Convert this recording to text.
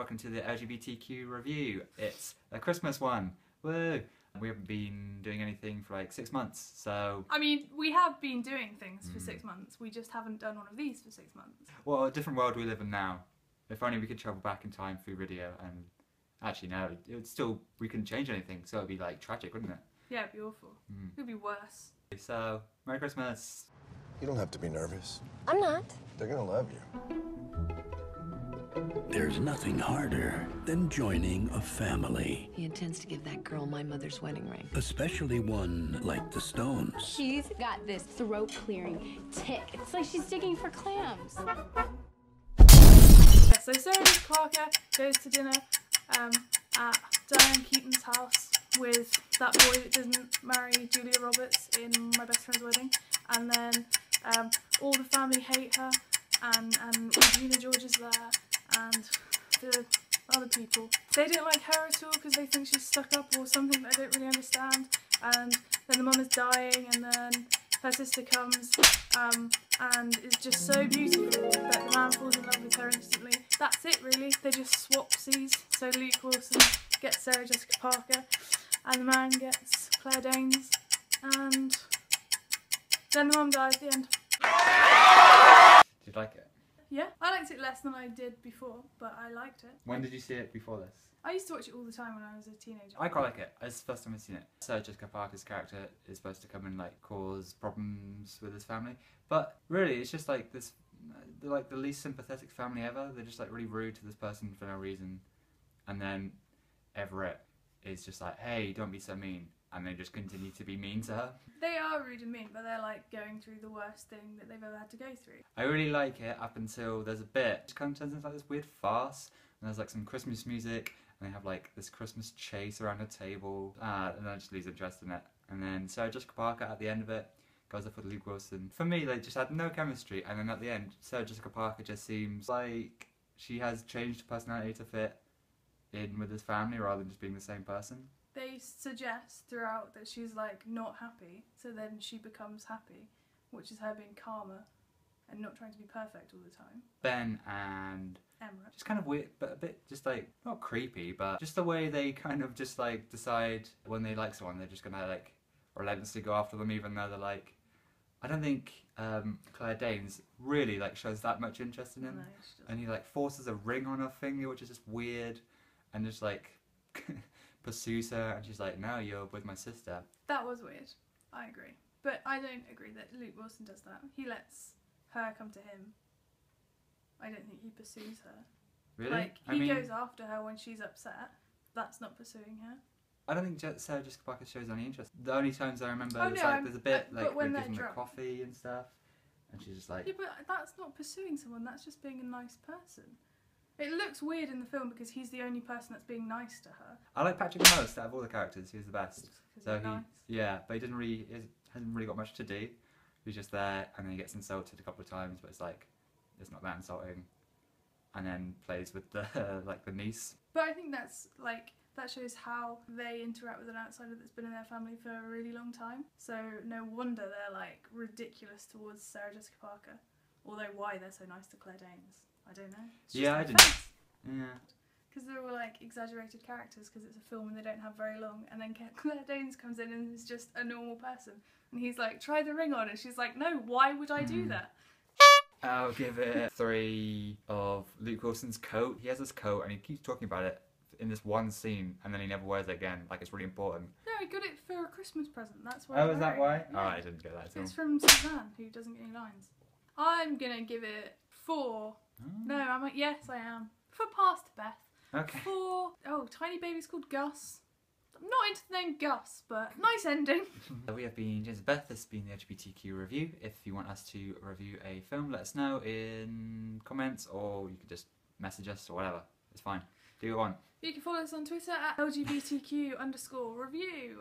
welcome to the LGBTQ review. It's a Christmas one. Woo! We haven't been doing anything for like 6 months, so... I mean, we have been doing things for 6 months. We just haven't done one of these for 6 months. Well, a different world we live in now. If only we could travel back in time through video and... Actually, no, it would still... We couldn't change anything, so it'd be like tragic, wouldn't it? Yeah, it'd be awful. It'd be worse. So, Merry Christmas. You don't have to be nervous. I'm not. They're gonna love you. There's nothing harder than joining a family, He intends to give that girl my mother's wedding ring. especially one like the Stones. She's got this throat-clearing tick. It's like she's digging for clams. Yeah, so Sarah Jessica Parker goes to dinner at Diane Keaton's house with that boy that doesn't marry Julia Roberts in My Best Friend's Wedding, and then all the family hate her, and Regina George is there, and the other people. They don't like her at all because they think she's stuck up or something that I don't really understand, and then the mum is dying, and then her sister comes and is just so beautiful that the man falls in love with her instantly. That's it really, they just swap seas. So Luke Wilson gets Sarah Jessica Parker and the man gets Claire Danes, and then the mum dies at the end. Did you like it? Yeah, I liked it less than I did before, but I liked it. When did you see it before this? I used to watch it all the time when I was a teenager. I quite like it. It's the first time I've seen it. Sarah Jessica Parker's character is supposed to come and like cause problems with his family, but really it's just like this, they're like the least sympathetic family ever. They're just like really rude to this person for no reason, and then Everett is just like, hey, don't be so mean, and they just continue to be mean to her. They are rude and mean, but they're like going through the worst thing that they've ever had to go through. I really like it up until there's a bit, it kind of turns into like this weird farce, and there's like some Christmas music, and they have like this Christmas chase around a table, and then I just lose interest in it. And then Sarah Jessica Parker at the end of it goes up with Luke Wilson. For me, they just had no chemistry, and then at the end, Sarah Jessica Parker just seems like she has changed her personality to fit in with his family rather than just being the same person. They suggest throughout that she's like not happy, so then she becomes happy, which is her being calmer and not trying to be perfect all the time. Ben and Emma. just kind of weird, but a bit just like, not creepy, but just the way they kind of just like decide when they like someone, they're just gonna like relentlessly go after them even though they're like, I don't think Claire Danes really like shows that much interest in him. No, she doesn't. And he like forces a ring on her finger, which is just weird, and just like pursues her, and she's like, no, you're with my sister. That was weird. I agree. But I don't agree that Luke Wilson does that. He lets her come to him. I don't think he pursues her. Really? Like, I he mean, goes after her when she's upset. That's not pursuing her. I don't think Sarah Jessica Parker shows any interest. The only times I remember Oh, is no, like there's a bit but like when they they're give them the drunk. coffee and stuff, and she's just like, Yeah, but that's not pursuing someone. That's just being a nice person. It looks weird in the film because he's the only person that's being nice to her. I like Patrick the most out of all the characters. He's the best. So he's nice. yeah, but he hasn't really got much to do. He's just there, and then he gets insulted a couple of times, but it's like it's not that insulting. And then plays with the like the niece. But I think that's like, that shows how they interact with an outsider that's been in their family for a really long time. So no wonder they're like ridiculous towards Sarah Jessica Parker. Although why they're so nice to Claire Danes, I don't know. It's just Yeah, their I didn't. face. Yeah. Because they're all like exaggerated characters because it's a film and they don't have very long, and then Claire Danes comes in and is just a normal person, and he's like, try the ring on, and she's like, no, why would I do that? I'll give it 3 of Luke Wilson's coat. He has this coat and he keeps talking about it in this one scene, and then he never wears it again, like it's really important. No, I got it for a Christmas present, that's why. Oh, I is that wear why? it. Oh, Yeah. I didn't get that at all. It's from Suzanne, who doesn't get any lines. I'm gonna give it 4. No, I'm like, yes I am. For past Beth. Okay. 4. Oh, tiny baby's called Gus. I'm not into the name Gus, but nice ending. We have been James and Beth. This has been the LGBTQ review. If you want us to review a film, let us know in comments, or you can just message us or whatever. It's fine. Do what you want. You can follow us on Twitter at LGBTQ_review.